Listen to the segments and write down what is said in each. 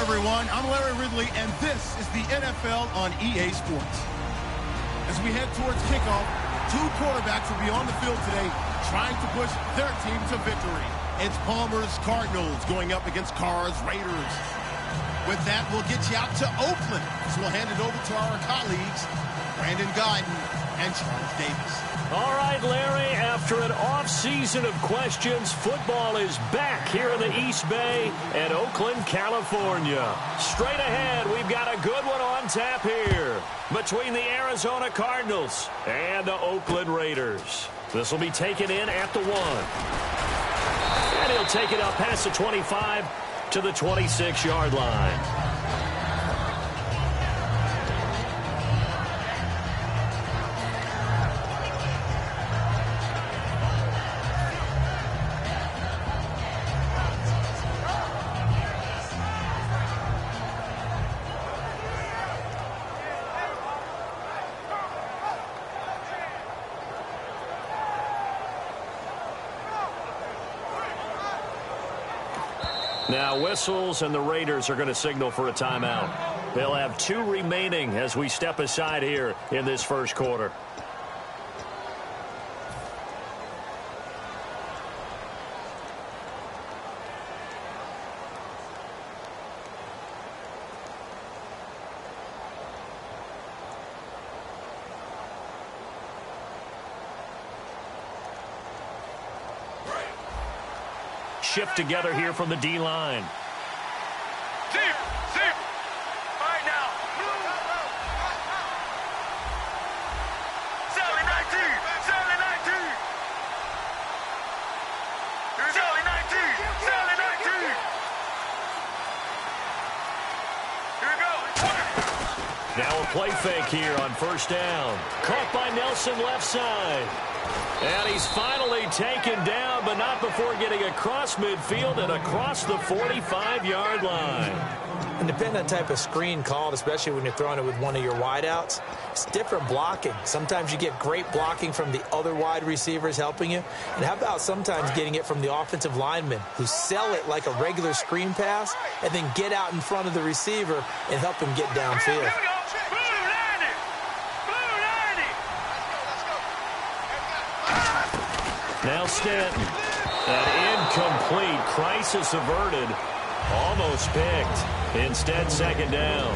everyone. I'm Larry Ridley, and this is the NFL on EA Sports. As we head towards kickoff, two quarterbacks will be on the field today trying to push their team to victory. It's Palmer's Cardinals going up against Carr's Raiders. With that, we'll get you out to Oakland. So we'll hand it over to our colleagues, Brandon Guyton and Charles Davis. All right, Larry, after an off-season of questions, football is back here in the East Bay and Oakland, California. Straight ahead, we've got a good one on tap here between the Arizona Cardinals and the Oakland Raiders. This will be taken in at the 1. And he'll take it up past the 25 to the 26-yard line. Now whistles, and the Raiders are going to signal for a timeout. They'll have 2 remaining as we step aside here in this first quarter. Shift together here from the D-line. Deep. All right, now. Sally 19. Sally 19. Here we go. Now a play fake here on first down. Caught by Nelson left side. And he's finally taken down, but not before getting across midfield and across the 45-yard line. And depending on the type of screen called, especially when you're throwing it with one of your wideouts, it's different blocking. Sometimes you get great blocking from the other wide receivers helping you. And how about sometimes getting it from the offensive linemen who sell it like a regular screen pass and then get out in front of the receiver and help him get downfield. Now Stanton. An incomplete, crisis averted. Almost picked. Instead, second down.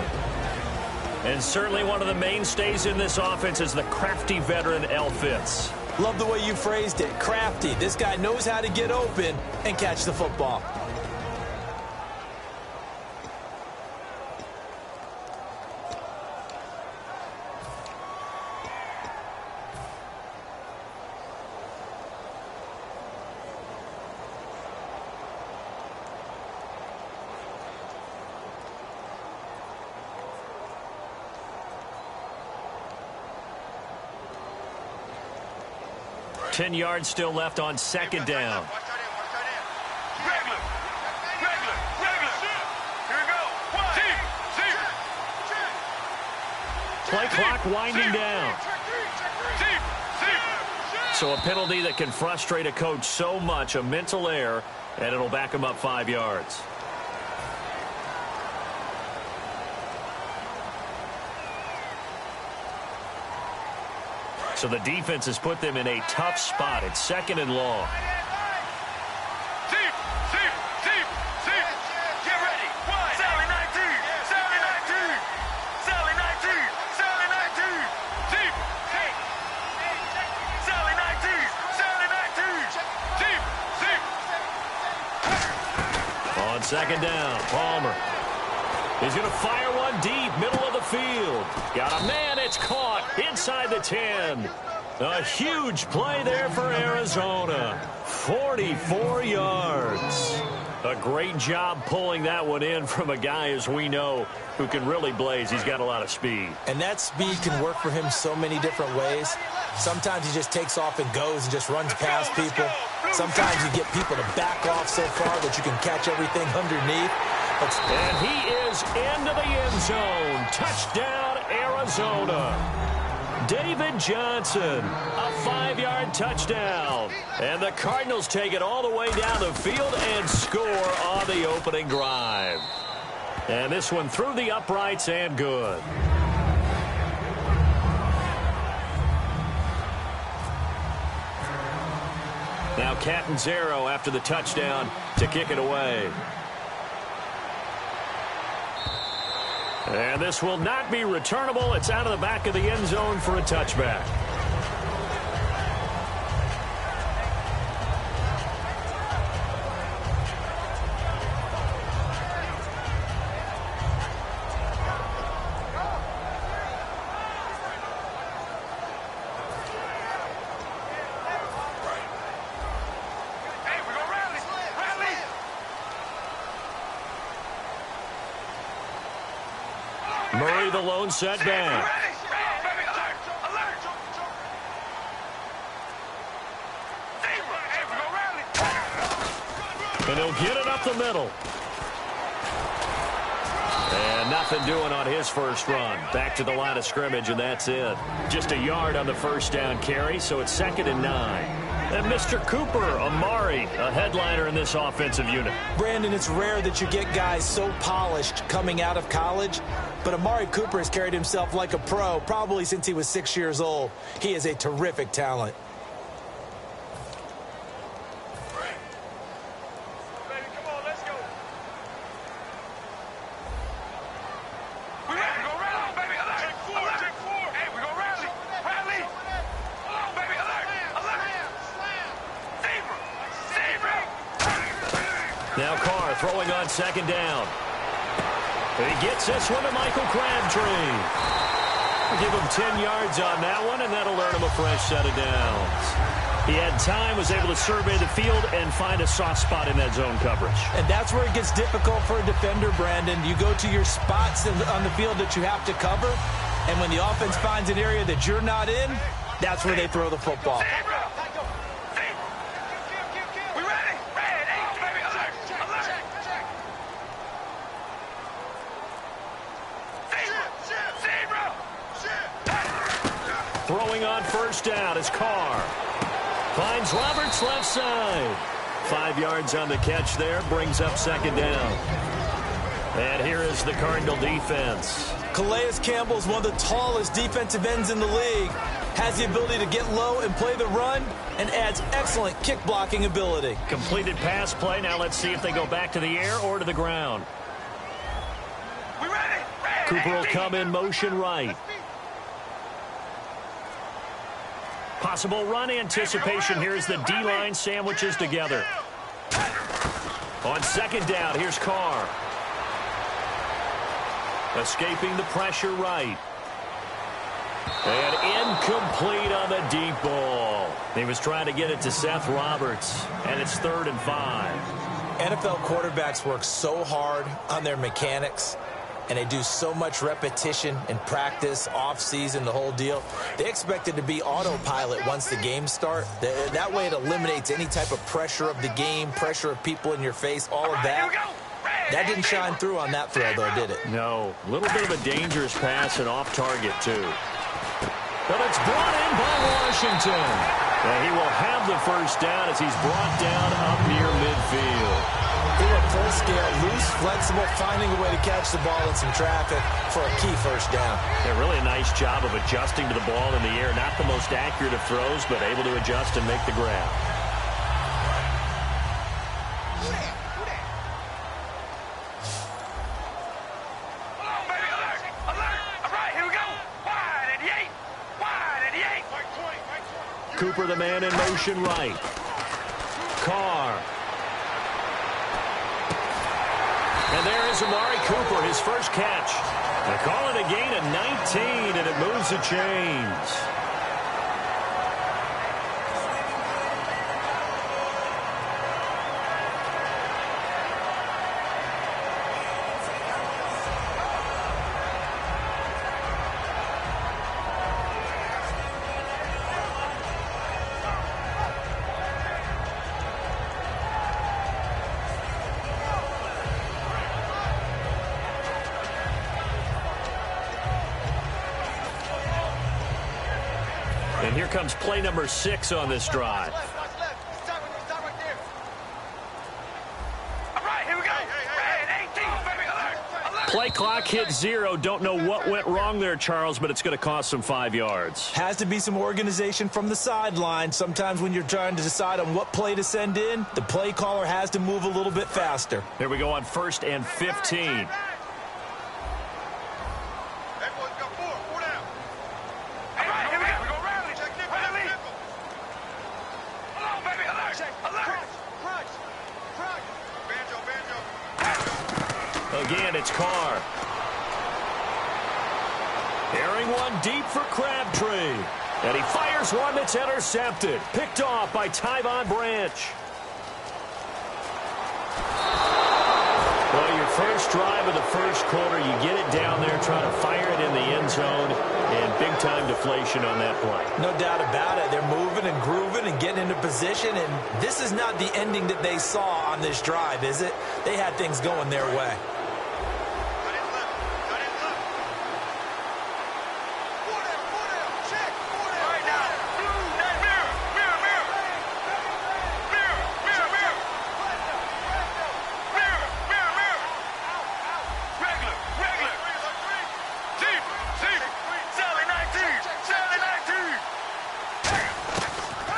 And certainly one of the mainstays in this offense is the crafty veteran L. Fitz. Love the way you phrased it. Crafty. This guy knows how to get open and catch the football. Ten yards still left on second down. Regular. Here we go. Play clock winding down. So a penalty that can frustrate a coach so much, a mental error, and it'll back him up 5 yards. So the defense has put them in a tough spot. It's second and long. Deep. Get ready. Sally 19. Deep. Sally 19. Deep. On second down, Palmer. He's going to fire one deep, middle of the field. Got a man, it's caught inside the 10. A huge play there for Arizona. 44 yards. A great job pulling that one in from a guy, as we know, who can really blaze. He's got a lot of speed. And that speed can work for him so many different ways. Sometimes he just takes off and goes and just runs past people. Sometimes you get people to back off so far that you can catch everything underneath. And he is into the end zone. Touchdown, Arizona. David Johnson, a 5-yard touchdown. And the Cardinals take it all the way down the field and score on the opening drive. And this one through the uprights and good. Now Catanzaro after the touchdown to kick it away. And this will not be returnable. It's out of the back of the end zone for a touchback. Murray the lone setback. And he'll get it up the middle. And nothing doing on his first run. Back to the line of scrimmage, and that's it. Just a yard on the first down carry, so it's 2nd and 9. And Mr. Cooper, Amari, a headliner in this offensive unit. Brandon, it's rare that you get guys so polished coming out of college, but Amari Cooper has carried himself like a pro probably since he was 6 years old. He is a terrific talent. Now Carr throwing on 2nd down. He gets this one to Michael Crabtree. Give him 10 yards on that one, and that'll earn him a fresh set of downs. He had time, was able to survey the field and find a soft spot in that zone coverage. And that's where it gets difficult for a defender, Brandon. You go to your spots on the field that you have to cover, and when the offense finds an area that you're not in, that's where they throw the football. Throwing on first down is Carr. Finds Roberts left side. 5 yards on the catch there. Brings up 2nd down. And here is the Cardinal defense. Calais Campbell is one of the tallest defensive ends in the league. Has the ability to get low and play the run, and adds excellent kick blocking ability. Completed pass play. Now let's see if they go back to the air or to the ground. Cooper will come in motion right. Possible run anticipation. Here's the D-line sandwiches together. On 2nd down, here's Carr. Escaping the pressure right. And incomplete on the deep ball. He was trying to get it to Seth Roberts, and it's 3rd and 5. NFL quarterbacks work so hard on their mechanics, and they do so much repetition and practice, off-season, the whole deal. They expect it to be autopilot once the games start. That way it eliminates any type of pressure of the game, pressure of people in your face, all of that. That didn't shine through on that throw, though, did it? No. A little bit of a dangerous pass and off target, too. But it's brought in by Washington. And he will have the first down as he's brought down up near midfield. He went full scale, loose, flexible, finding a way to catch the ball in some traffic for a key first down. Yeah, really a nice job of adjusting to the ball in the air. Not the most accurate of throws, but able to adjust and make the grab. Cooper, the man in motion right. Carr. And there is Amari Cooper, his first catch. They call it a gain of 19, and it moves the chains. And here comes play number 6 on this drive. clock hit 0. Don't know what went wrong there, Charles, but it's going to cost them 5 yards. Has to be some organization from the sideline. Sometimes when you're trying to decide on what play to send in, the play caller has to move a little bit faster. Here we go on 1st and 15. Again, it's Carr. Airing one deep for Crabtree. And he fires one that's intercepted. Picked off by Tyvon Branch. Well, your first drive of the first quarter, you get it down there, trying to fire it in the end zone, and big-time deflation on that play. No doubt about it. They're moving and grooving and getting into position, and this is not the ending that they saw on this drive, is it? They had things going their way.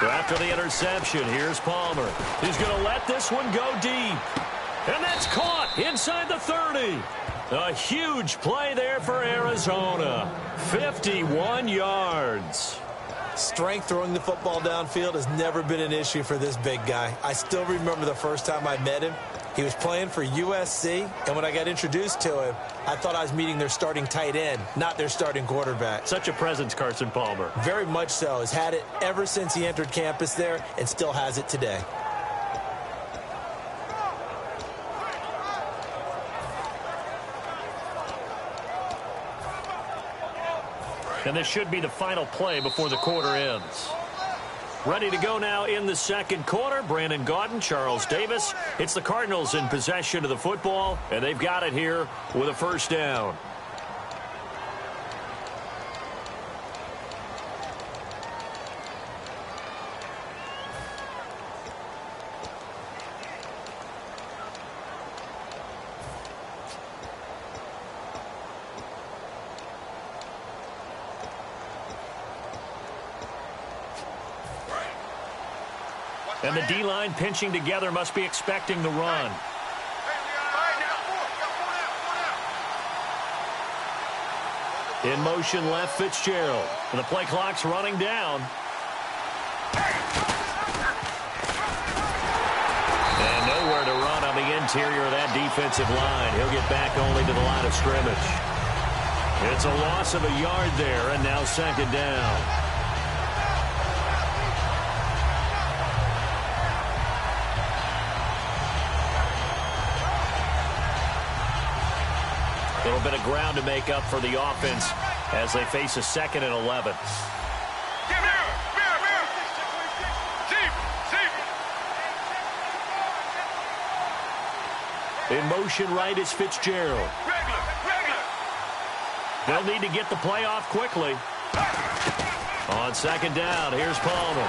After the interception, here's Palmer. He's going to let this one go deep. And that's caught inside the 30. A huge play there for Arizona. 51 yards. Strength throwing the football downfield has never been an issue for this big guy. I still remember the first time I met him. He was playing for USC, and when I got introduced to him, I thought I was meeting their starting tight end, not their starting quarterback. Such a presence, Carson Palmer. Very much so. Has had it ever since he entered campus there and still has it today. And this should be the final play before the quarter ends. Ready to go now in the second quarter. Brandon Gaudin, Charles Davis. It's the Cardinals in possession of the football, and they've got it here with a first down. And the D-line pinching together, must be expecting the run. In motion left, Fitzgerald. And the play clock's running down. And nowhere to run on the interior of that defensive line. He'll get back only to the line of scrimmage. It's a loss of a yard there, and now second down. A little bit of ground to make up for the offense as they face a 2nd and 11. In motion right is Fitzgerald. They'll need to get the play off quickly. On second down, here's Palmer.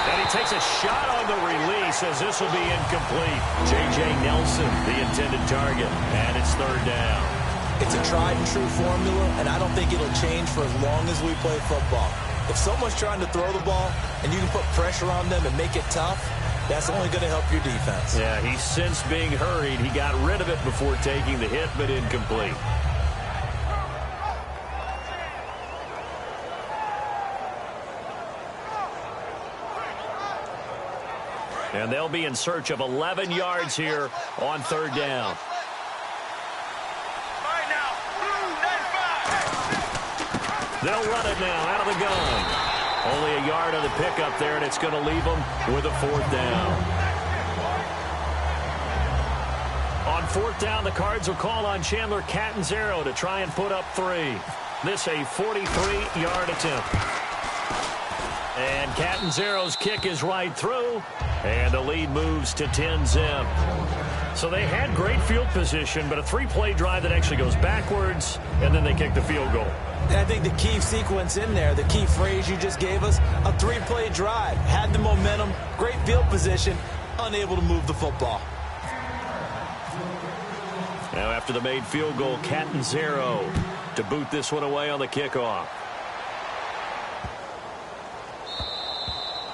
And he takes a shot on the release as this will be incomplete. J.J. Nelson, the intended target. And it's third down. It's a tried-and-true formula, and I don't think it'll change for as long as we play football. If someone's trying to throw the ball and you can put pressure on them and make it tough, that's only going to help your defense. Yeah, he's since being hurried. He got rid of it before taking the hit, but incomplete. And they'll be in search of 11 yards here on third down. They'll run it now out of the gun. Only a yard on the pickup there, and it's going to leave them with a fourth down. On fourth down, the Cards will call on Chandler Catanzaro to try and put up 3. This a 43-yard attempt. And Catanzaro's kick is right through, and the lead moves to 10-zip. So they had great field position, but a 3-play drive that actually goes backwards, and then they kick the field goal. And I think the key sequence in there, the key phrase you just gave us, a 3-play drive. Had the momentum, great field position, unable to move the football. Now after the made field goal, Catanzaro to boot this one away on the kickoff.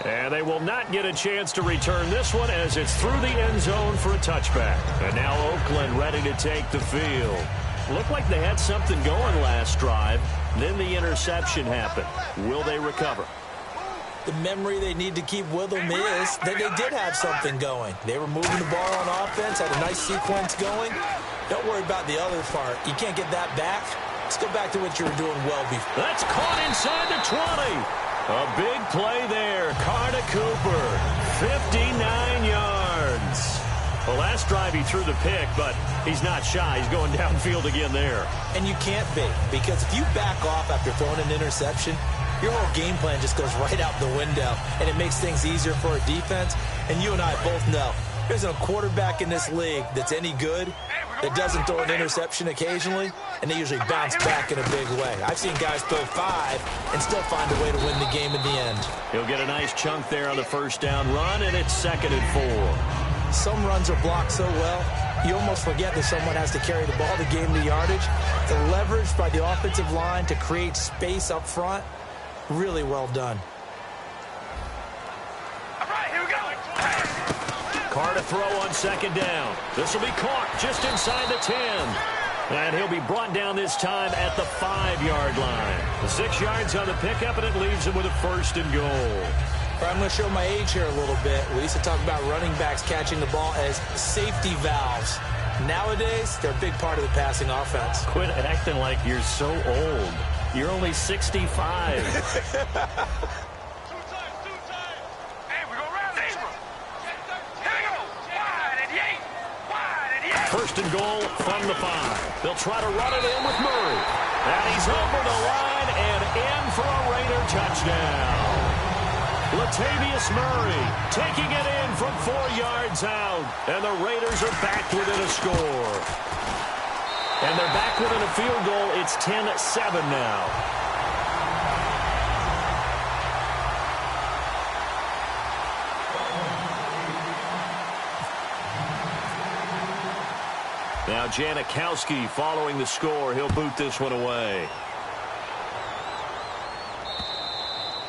And they will not get a chance to return this one as it's through the end zone for a touchback. And now Oakland ready to take the field. Looked like they had something going last drive. Then the interception happened. Will they recover? The memory they need to keep with them is that they did have something going. They were moving the ball on offense, had a nice sequence going. Don't worry about the other part. You can't get that back. Let's go back to what you were doing well before. That's caught inside the 20. A big play there. Carter Cooper, 59 yards. Well, last drive he threw the pick, but he's not shy. He's going downfield again there. And you can't be, because if you back off after throwing an interception, your whole game plan just goes right out the window, and it makes things easier for a defense. And you and I both know there's a quarterback in this league that's any good that doesn't throw an interception occasionally, and they usually bounce back in a big way. I've seen guys throw 5 and still find a way to win the game in the end. He'll get a nice chunk there on the first down run, and it's 2nd and 4. Some runs are blocked so well, you almost forget that someone has to carry the ball to gain the yardage. The leverage by the offensive line to create space up front, really well done. All right, here we go. Carr to throw on 2nd down. This will be caught just inside the 10. And he'll be brought down this time at the 5-yard line. The 6 yards on the pickup, and it leaves him with a 1st and goal. I'm going to show my age here a little bit. We used to talk about running backs catching the ball as safety valves. Nowadays, they're a big part of the passing offense. Quit acting like you're so old. You're only 65. First and goal from the 5. They'll try to run it in with Murray. And he's over the line and in for a Raider touchdown. Latavius Murray taking it in from 4 yards out. And the Raiders are back within a score. And they're back within a field goal. It's 10-7 now. Now Janikowski following the score. He'll boot this one away.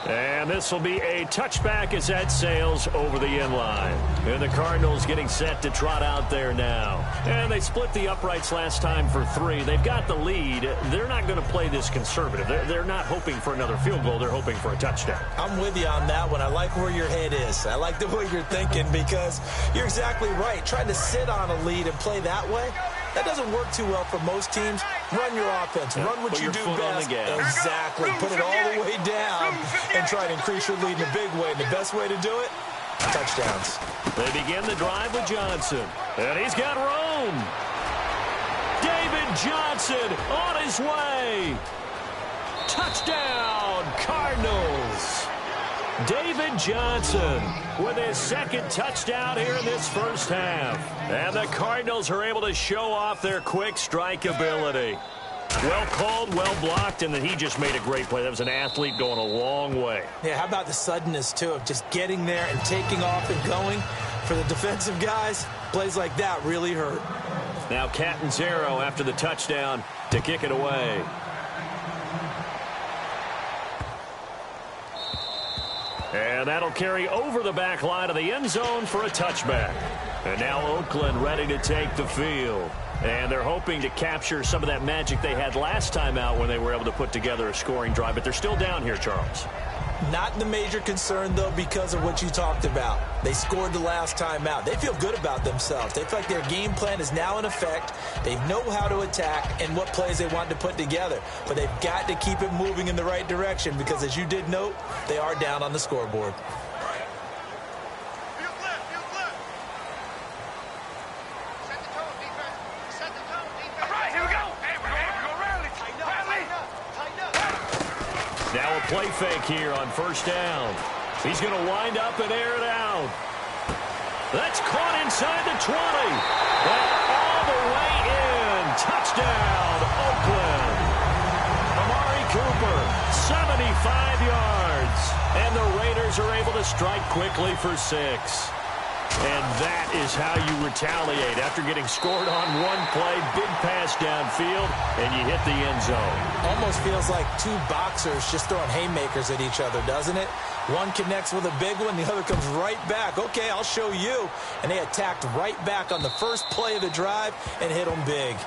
And this will be a touchback as that sails over the end line. And the Cardinals getting set to trot out there now. And they split the uprights last time for 3. They've got the lead. They're not going to play this conservative. They're not hoping for another field goal. They're hoping for a touchdown. I'm with you on that one. I like where your head is. I like the way you're thinking because you're exactly right. Trying to sit on a lead and play that way, that doesn't work too well for most teams. Run your offense. Run what you do best. Exactly. Put it all the way down and try to increase your lead in a big way. And the best way to do it, touchdowns. They begin the drive with Johnson. And he's got room. David Johnson on his way. Touchdown, Cardinals. David Johnson with his 2nd touchdown here in this first half. And the Cardinals are able to show off their quick strike ability. Well called, well blocked, and then he just made a great play. That was an athlete going a long way. Yeah, how about the suddenness, too, of just getting there and taking off and going? For the defensive guys, plays like that really hurt. Now Catanzaro after the touchdown to kick it away. And that'll carry over the back line of the end zone for a touchback. And now Oakland ready to take the field. And they're hoping to capture some of that magic they had last time out when they were able to put together a scoring drive. But they're still down here, Charles. Not the major concern, though, because of what you talked about. They scored the last time out. They feel good about themselves. They feel like their game plan is now in effect. They know how to attack and what plays they want to put together. But they've got to keep it moving in the right direction because, as you did note, they are down on the scoreboard. Now a play fake here on first down. He's going to wind up and air it out. That's caught inside the 20. And all the way in. Touchdown, Oakland. Amari Cooper, 75 yards. And the Raiders are able to strike quickly for 6. And that is how you retaliate. After getting scored on one play, big pass downfield, and you hit the end zone. Almost feels like two boxers just throwing haymakers at each other, doesn't it? One connects with a big one, the other comes right back. Okay, I'll show you. And they attacked right back on the first play of the drive and hit them big.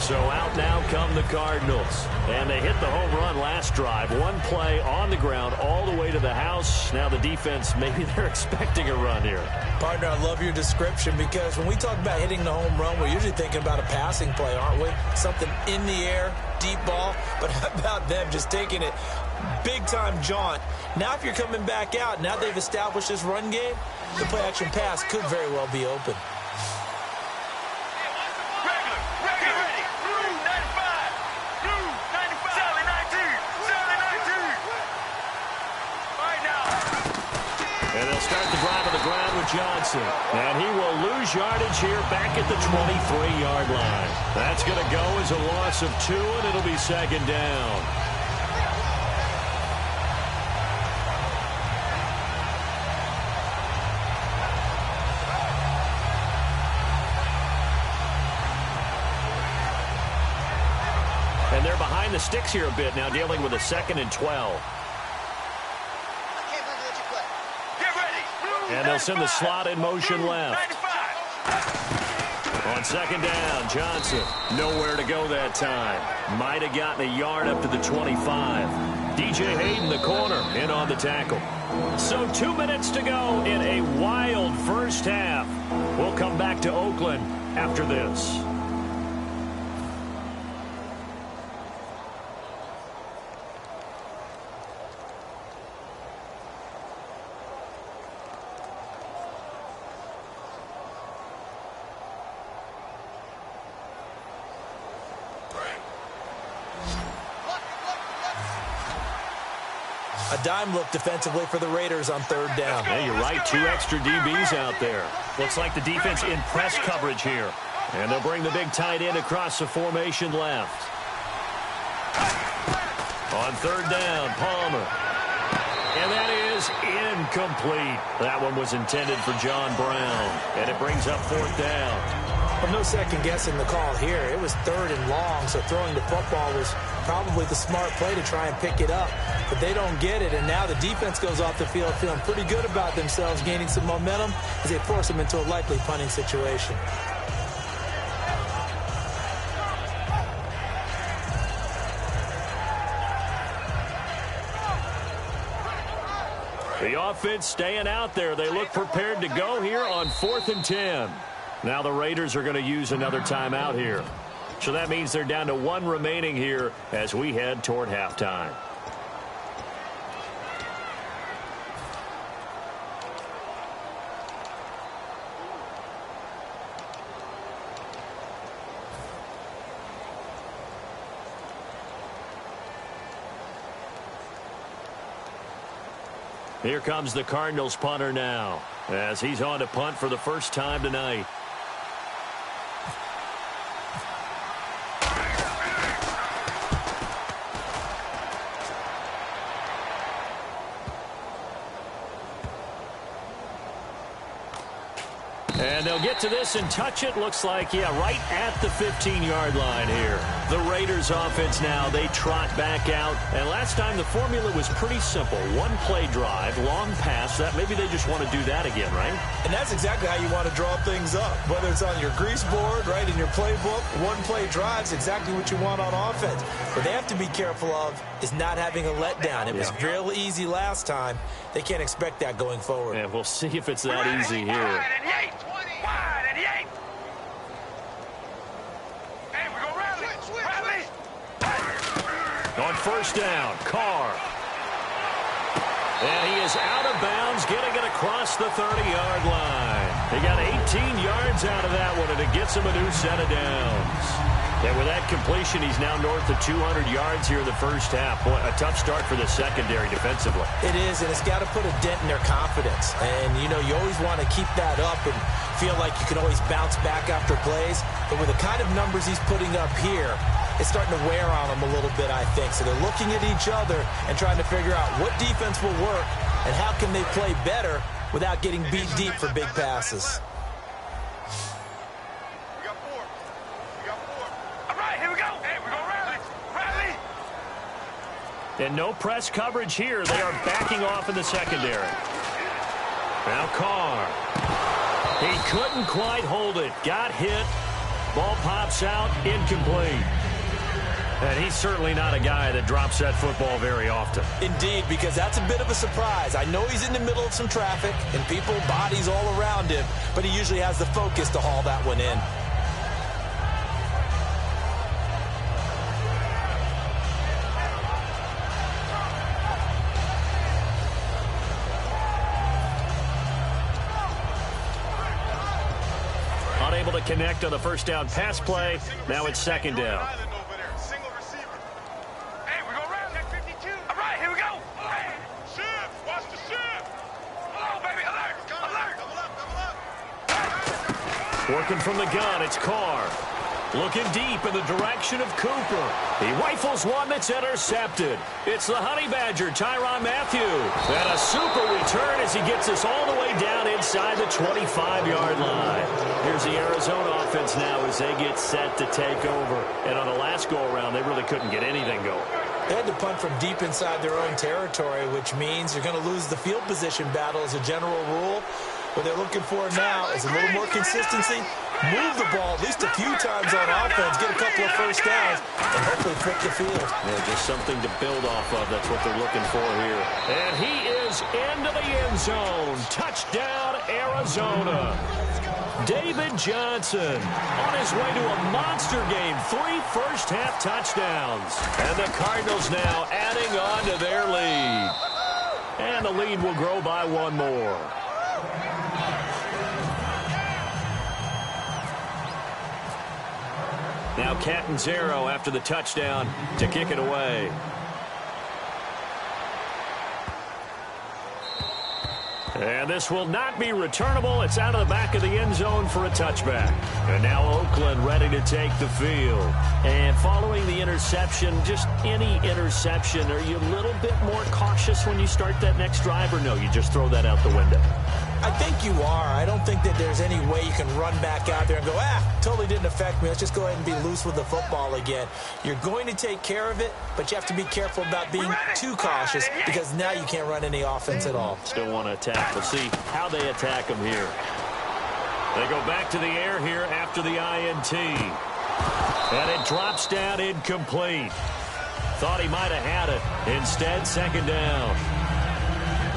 So out now come the Cardinals. And they hit the home run last drive. One play on the ground all the way to the house. Now the defense, maybe they're expecting a run here. Partner, I love your description because when we talk about hitting the home run, we're usually thinking about a passing play, aren't we? Something in the air, deep ball. But how about them just taking it big-time jaunt? Now if you're coming back out, now they've established this run game, the play-action pass could very well be open. And they'll start the drive on the ground with Johnson. And he will lose yardage here back at the 23-yard line. That's going to go as a loss of 2, and it'll be second down. And they're behind the sticks here a bit now, dealing with a 2nd and 12. And they'll send the slot in motion left. On second down, Johnson. Nowhere to go that time. Might have gotten a yard up to the 25. DJ Hayden, the corner, in on the tackle. So 2 minutes to go in a wild first half. We'll come back to Oakland after this. A dime look defensively for the Raiders on third down. Yeah, you're right. 2 extra DBs out there. Looks like the defense in press coverage here. And they'll bring the big tight end across the formation left. On third down, Palmer. And that is incomplete. That one was intended for John Brown. And it brings up 4th down. Well, no second guessing the call here. It was 3rd and long, so throwing the football was probably the smart play to try and pick it up. But they don't get it, and now the defense goes off the field feeling pretty good about themselves, gaining some momentum as they force them into a likely punting situation. The offense staying out there. They look prepared to go here on 4th and 10. Now the Raiders are going to use another timeout here. So that means they're down to 1 remaining here as we head toward halftime. Here comes the Cardinals punter now as he's on to punt for the first time tonight. And they'll get to this and touch it. Looks like, yeah, right at the 15-yard line here. The Raiders offense now, they trot back out. And last time the formula was pretty simple. 1 play drive, long pass. That maybe they just want to do that again, right? And that's exactly how you want to draw things up. Whether it's on your grease board, right, in your playbook, 1 play drive's exactly what you want on offense. What they have to be careful of is not having a letdown. It was real easy last time. They can't expect that going forward. And we'll see if it's that easy here. On first down, Carr. And he is out of bounds, getting it across the 30-yard line. He got 18 yards out of that one, and it gets him a new set of downs. And with that completion, he's now north of 200 yards here in the first half. Boy, a tough start for the secondary defensively. It is, and it's got to put a dent in their confidence. And, you know, you always want to keep that up and feel like you can always bounce back after plays. But with the kind of numbers he's putting up here, it's starting to wear on them a little bit, I think. So they're looking at each other and trying to figure out what defense will work and how can they play better without getting beat deep for big passes. We got four. All right, here we go. Hey, we're going to rally. Rally. And no press coverage here. They are backing off in the secondary. Now Carr. He couldn't quite hold it. Got hit. Ball pops out. Incomplete. And he's certainly not a guy that drops that football very often. Indeed, because that's a bit of a surprise. I know he's in the middle of some traffic and people, bodies all around him, but he usually has the focus to haul that one in. Unable to connect on the first down pass play. Now it's second down. Working from the gun, it's Carr. Looking deep in the direction of Cooper. He rifles one that's intercepted. It's the Honey Badger, Tyrann Mathieu. And a super return as he gets us all the way down inside the 25-yard line. Here's the Arizona offense now as they get set to take over. And on the last go-around, they really couldn't get anything going. They had to punt from deep inside their own territory, which means you're going to lose the field position battle as a general rule. What they're looking for now is a little more consistency, move the ball at least a few times on offense, get a couple of first downs, and hopefully flip the field. Yeah, just something to build off of. That's what they're looking for here. And he is into the end zone. Touchdown, Arizona. David Johnson on his way to a monster game. 3 first-half touchdowns. And the Cardinals now adding on to their lead. And the lead will grow by 1 more. Now Catanzaro after the touchdown to kick it away. And this will not be returnable. It's out of the back of the end zone for a touchback. And now Oakland ready to take the field. And following the interception, just any interception, are you a little bit more cautious when you start that next drive, or no, you just throw that out the window? I think you are. I don't think that there's any way you can run back out there and go, totally didn't affect me. Let's just go ahead and be loose with the football again. You're going to take care of it, but you have to be careful about being too cautious because now you can't run any offense at all. Still want to attack. We'll see how they attack them here. They go back to the air here after the INT. And it drops down incomplete. Thought he might have had it. Instead, second down.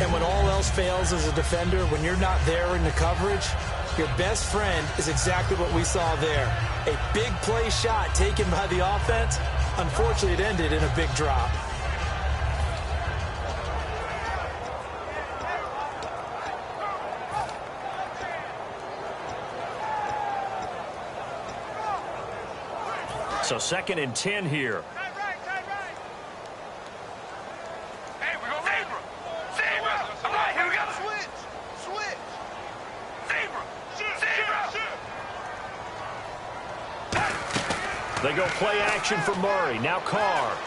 And when all else fails as a defender, when you're not there in the coverage, your best friend is exactly what we saw there. A big play shot taken by the offense. Unfortunately, it ended in a big drop. So 2nd and 10 here. They go play action for Murray. Now Carr.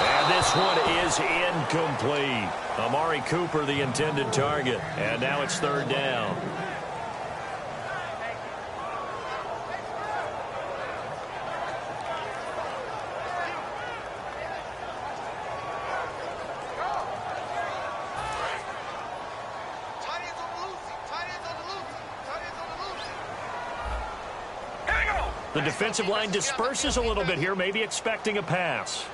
And this one is incomplete. Amari Cooper, the intended target. And now it's 3rd down. The defensive line disperses a little bit here, maybe expecting a pass.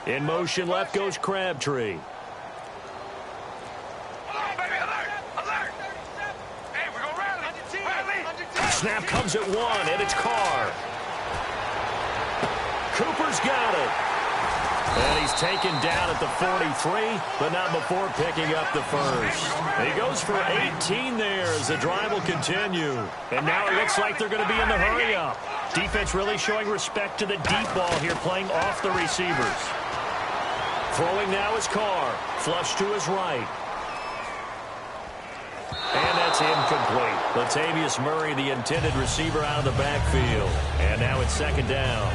In motion, left goes Crabtree. Snap comes at 1, and it's Carr. Cooper's got it. And he's taken down at the 43, but not before picking up the first. He goes for 18 there as the drive will continue. And now it looks like they're going to be in the hurry-up. Defense really showing respect to the deep ball here, playing off the receivers. Throwing now is Carr. Flush to his right. And that's incomplete. Latavius Murray, the intended receiver, out of the backfield. And now it's 2nd down.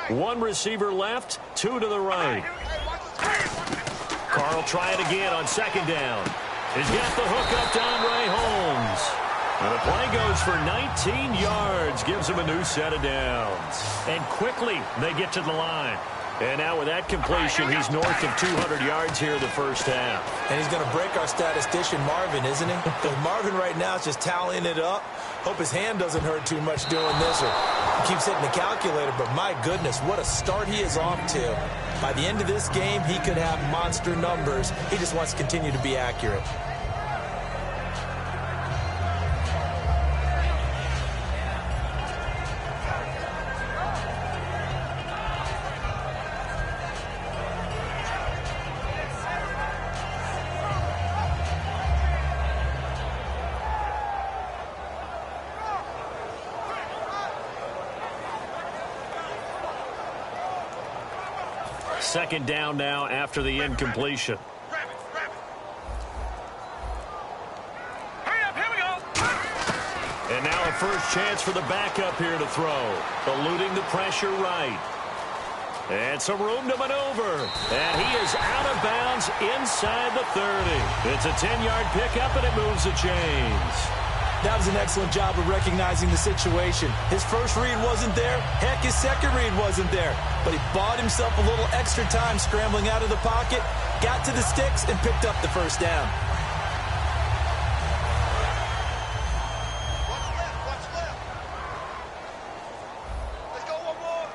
One receiver left, two to the right. Carl try it again on second down. He's got the hook up to Andre Holmes. And the play goes for 19 yards, gives him a new set of downs. And quickly, they get to the line. And now with that completion, he's north of 200 yards here in the first half. And he's going to break our statistician, Marvin, isn't he? Because Marvin right now is just tallying it up. Hope his hand doesn't hurt too much doing this, or he keeps hitting the calculator. But my goodness, what a start he is off to. By the end of this game, he could have monster numbers. He just wants to continue to be accurate. Second down now after the incompletion. Grab it. Hurry up, here we go. And now a first chance for the backup here to throw. Eluding the pressure right. And some room to maneuver. And he is out of bounds inside the 30. It's a 10-yard pickup, and it moves the chains. That was an excellent job of recognizing the situation. His first read wasn't there. Heck, his second read wasn't there. But he bought himself a little extra time scrambling out of the pocket, got to the sticks, and picked up the first down. What's left? Let's go one more.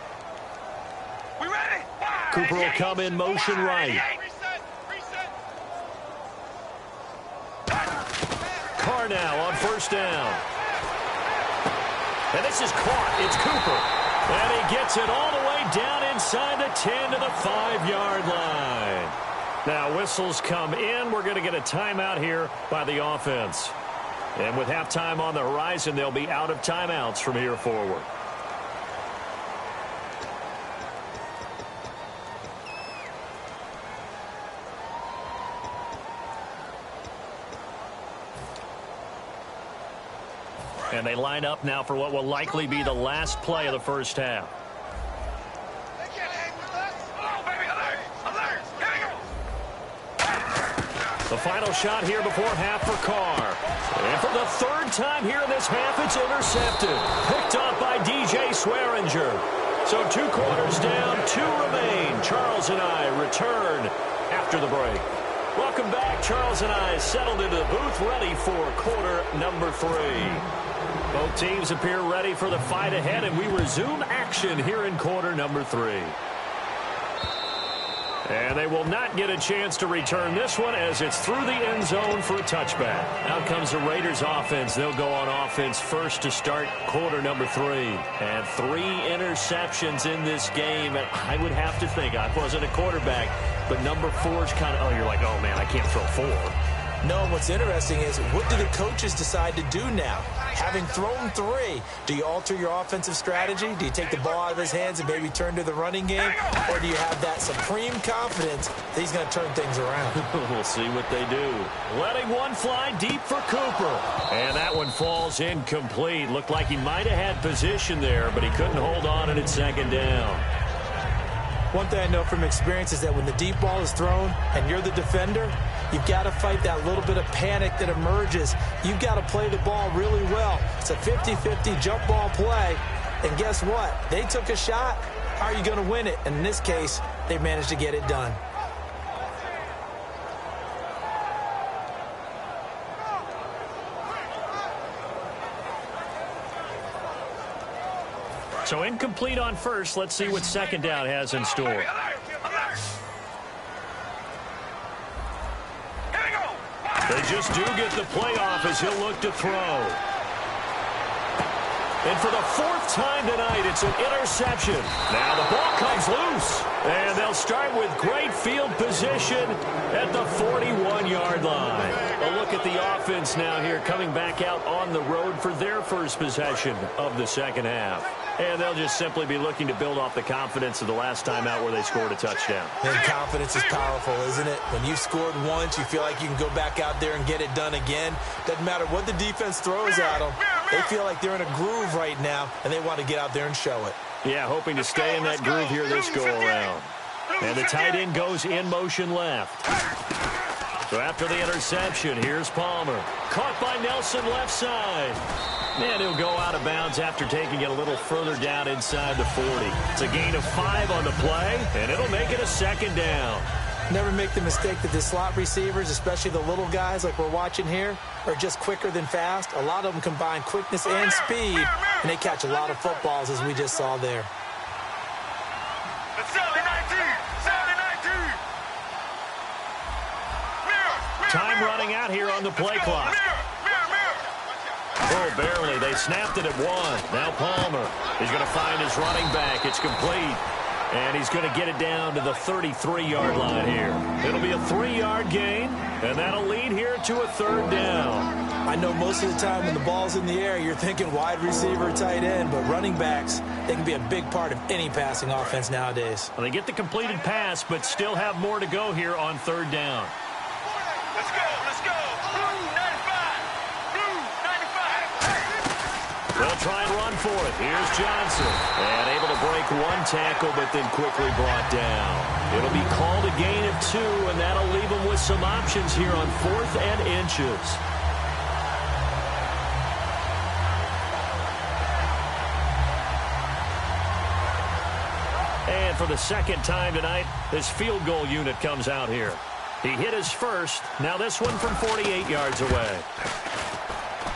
We ready? Cooper will come in motion right. Reset. Carr now on first down. And this is caught. It's Cooper. And he gets it all the way down inside the 10 to the 5-yard line. Now whistles come in. We're going to get a timeout here by the offense. And with halftime on the horizon, they'll be out of timeouts from here forward. And they line up now for what will likely be the last play of the first half. They can't hang with us. Oh, baby, alert. Here we go. The final shot here before half for Carr. And for the third time here in this half, it's intercepted. Picked off by DJ Swearinger. So 2 quarters down, 2 remain. Charles and I return after the break. Welcome back. Charles and I settled into the booth, ready for quarter number 3. Both teams appear ready for the fight ahead, and we resume action here in quarter number 3. And they will not get a chance to return this one as it's through the end zone for a touchback. Out comes the Raiders offense. They'll go on offense first to start quarter number 3. And 3 interceptions in this game. And I would have to think, I wasn't a quarterback, but number 4 is kind of, oh, you're like, oh, man, I can't throw 4. No, what's interesting is, what do the coaches decide to do now? Having thrown 3, do you alter your offensive strategy? Do you take the ball out of his hands and maybe turn to the running game? Or do you have that supreme confidence that he's going to turn things around? We'll see what they do. Letting one fly deep for Cooper. And that one falls incomplete. Looked like he might have had position there, but he couldn't hold on, and it's second down. One thing I know from experience is that when the deep ball is thrown and you're the defender, you've got to fight that little bit of panic that emerges. You've got to play the ball really well. It's a 50-50 jump ball play. And guess what? They took a shot. How are you going to win it? And in this case, they managed to get it done. So incomplete on first. Let's see what second down has in store. Alert. Here we go. They just do get the play off as he'll look to throw. And for the 4th time tonight, it's an interception. Now the ball comes loose. And they'll start with great field position at the 41-yard line. A look at the offense now here, coming back out on the road for their first possession of the second half. And they'll just simply be looking to build off the confidence of the last time out where they scored a touchdown. And confidence is powerful, isn't it? When you've scored once, you feel like you can go back out there and get it done again. Doesn't matter what the defense throws at them. They feel like they're in a groove right now, and they want to get out there and show it. Yeah, hoping to stay in that groove here this go-around. And the tight end goes in motion left. So after the interception, here's Palmer. Caught by Nelson left side. And he'll go out of bounds after taking it a little further down inside the 40. It's a gain of 5 on the play, and it'll make it a second down. Never make the mistake that the slot receivers, especially the little guys like we're watching here, are just quicker than fast. A lot of them combine quickness and speed, and they catch a lot of footballs, as we just saw there. Time running out here on the play clock. Oh, barely. They snapped it at 1. Now Palmer. He's going to find his running back. It's complete. And he's going to get it down to the 33-yard line here. It'll be a 3-yard gain, and that'll lead here to a 3rd down. I know most of the time when the ball's in the air, you're thinking wide receiver, tight end, but running backs, they can be a big part of any passing offense nowadays. Well, they get the completed pass, but still have more to go here on 3rd down. Let's go, let's go. Blue 95. Blue 95. They'll try and run for it. Here's Johnson. And able to break 1 tackle, but then quickly brought down. It'll be called a gain of 2, and that'll leave them with some options here on 4th and inches. And for the second time tonight, this field goal unit comes out here. He hit his first. Now this one from 48 yards away.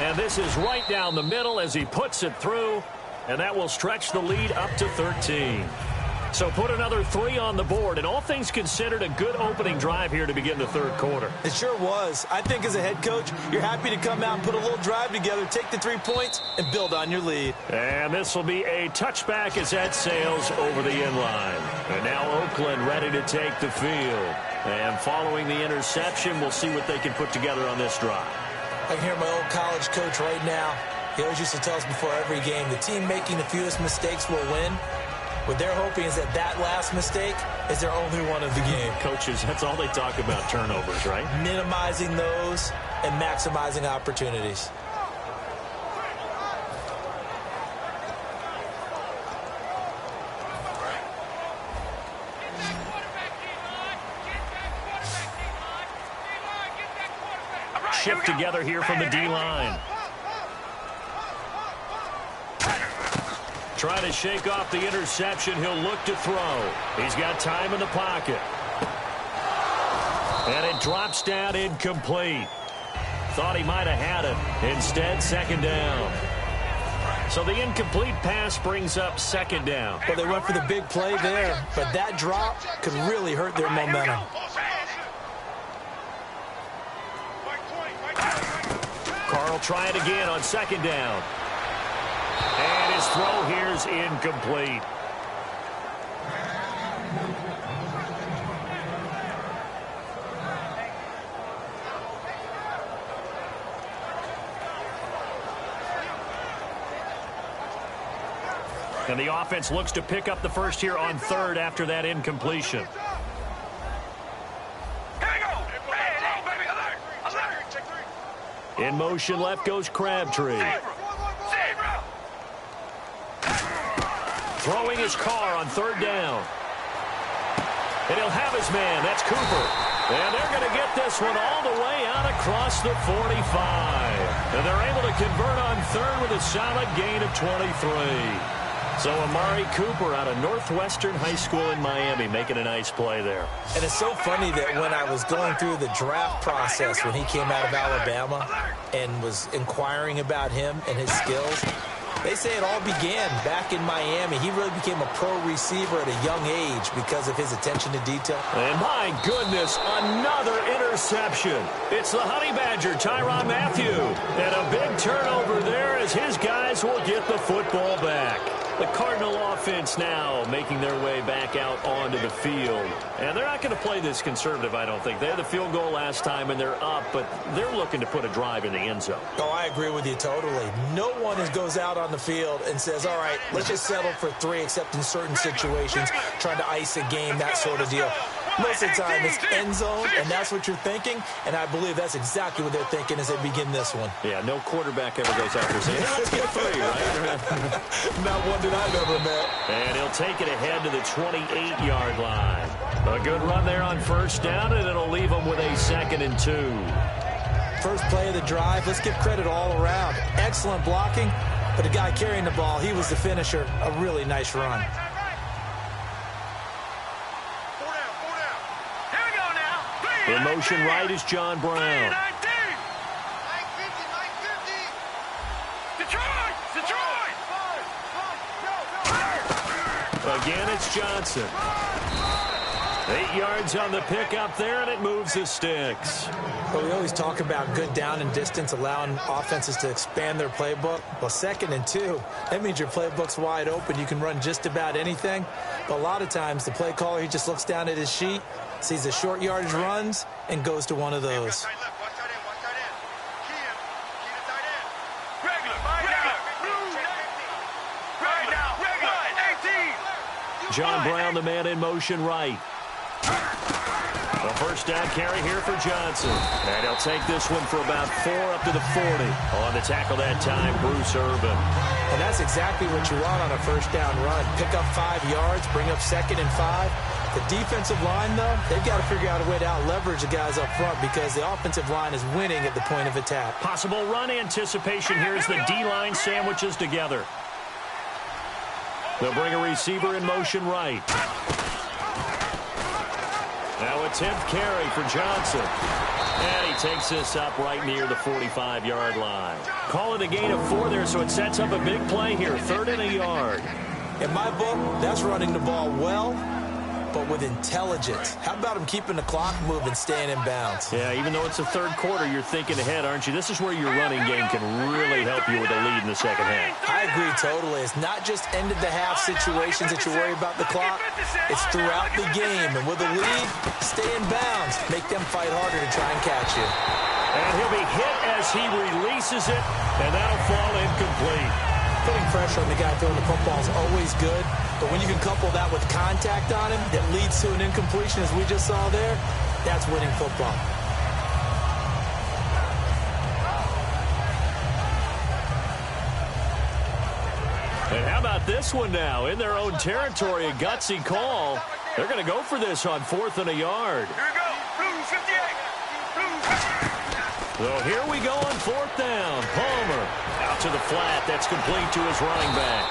And this is right down the middle as he puts it through. And that will stretch the lead up to 13. So put another 3 on the board. And all things considered, a good opening drive here to begin the 3rd quarter. It sure was. I think as a head coach, you're happy to come out and put a little drive together, take the 3 points, and build on your lead. And this will be a touchback as that sails over the inline. And now Oakland ready to take the field. And following the interception, we'll see what they can put together on this drive. I can hear my old college coach right now. He always used to tell us before every game, the team making the fewest mistakes will win. What they're hoping is that that last mistake is their only one of the game. Coaches, that's all they talk about, turnovers, right? Minimizing those and maximizing opportunities. Shift together here from the D-line. Trying to shake off the interception. He'll look to throw. He's got time in the pocket. And it drops down incomplete. Thought he might have had it. Instead, 2nd down. So the incomplete pass brings up 2nd down. Well, they went for the big play there, but that drop could really hurt their momentum. Carl try it again on 2nd down. And his throw here is incomplete. And the offense looks to pick up the first here on 3rd after that incompletion. In motion left goes Crabtree. Throwing his car on 3rd down. And he'll have his man. That's Cooper. And they're going to get this one all the way out across the 45. And they're able to convert on 3rd with a solid gain of 23. So Amari Cooper out of Northwestern High School in Miami making a nice play there. And it's so funny that when I was going through the draft process when he came out of Alabama and was inquiring about him and his skills, they say it all began back in Miami. He really became a pro receiver at a young age because of his attention to detail. And my goodness, another interception. It's the Honey Badger, Tyrann Mathieu. And a big turnover there as his guys will get the football back. The Cardinal offense now making their way back out onto the field. And they're not going to play this conservative, I don't think. They had the field goal last time, and they're up, but they're looking to put a drive in the end zone. Oh, I agree with you totally. No one goes out on the field and says, all right, let's just settle for 3, except in certain situations, trying to ice a game, that sort of deal. Most of the time it's end zone, and that's what you're thinking, and I believe that's exactly what they're thinking as they begin this one. Yeah, no quarterback ever goes out there saying, hey, let's get 3, right? Not one that I've ever met. And he'll take it ahead to the 28-yard line. A good run there on first down, and it'll leave them with a 2nd and 2. First play of the drive, let's give credit all around. Excellent blocking, but the guy carrying the ball, he was the finisher. A really nice run. In motion right is John Brown. Again, it's Johnson. 8 yards on the pickup there, and it moves the sticks. Well, we always talk about good down and distance, allowing offenses to expand their playbook. Well, 2nd and 2, that means your playbook's wide open. You can run just about anything. But a lot of times, the play caller, he just looks down at his sheet, sees the short yardage runs, and goes to one of those. John Brown, the man in motion right. A first down carry here for Johnson. And he'll take this one for about 4 up to the 40. On the tackle that time, Bruce Irvin. And that's exactly what you want on a first down run. Pick up 5 yards, bring up 2nd and 5. The defensive line, though, they've got to figure out a way to out-leverage the guys up front because the offensive line is winning at the point of attack. Possible run anticipation here as the D-line sandwiches together. They'll bring a receiver in motion right. Now a 10th carry for Johnson. And he takes this up right near the 45-yard line. Call it a gain of 4 there, so it sets up a big play here. 3rd and a yard. In my book, that's running the ball well, but with intelligence. How about him keeping the clock moving, staying in bounds? Yeah, even though it's the 3rd quarter, you're thinking ahead, aren't you? This is where your running game can really help you with a lead in the 2nd half. I agree totally. It's not just end-of-the-half situations that you worry about the clock. It's throughout the game. And with a lead, stay in bounds. Make them fight harder to try and catch you. And he'll be hit as he releases it, and that'll fall incomplete. Putting pressure on the guy throwing the football is always good, but when you can couple that with contact on him that leads to an incompletion, as we just saw there, that's winning football. And how about this one now? In their own territory, a gutsy call. They're going to go for this on 4th and a yard. Here we go. Blue 58. Blue 58. So here we go on 4th down. Palmer out to the flat. That's complete to his running back.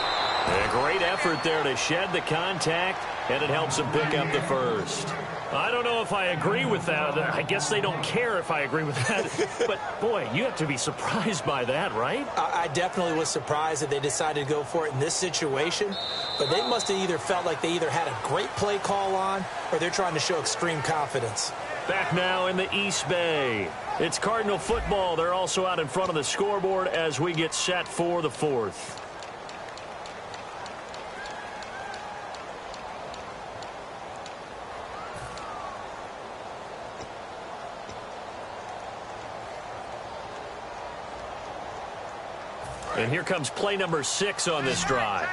A great effort there to shed the contact, and it helps him pick up the first. I don't know if I agree with that. I guess they don't care if I agree with that. But, boy, you have to be surprised by that, right? I definitely was surprised that they decided to go for it in this situation. But they must have either felt like they either had a great play call on or they're trying to show extreme confidence. Back now in the East Bay. It's Cardinal football. They're also out in front of the scoreboard as we get set for the 4th. And here comes play number 6 on this drive.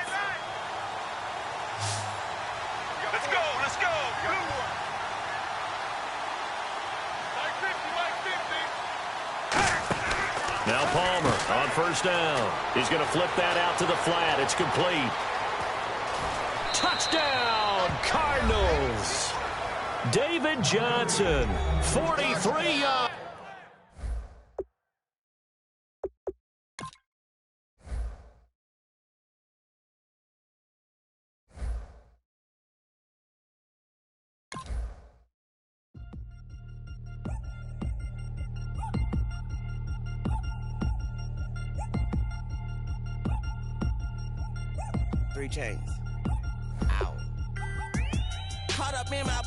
Let's go. Let's go. Now Palmer on first down. He's going to flip that out to the flat. It's complete. Touchdown, Cardinals. David Johnson, 43 yards. Chains. Ow. Caught up in my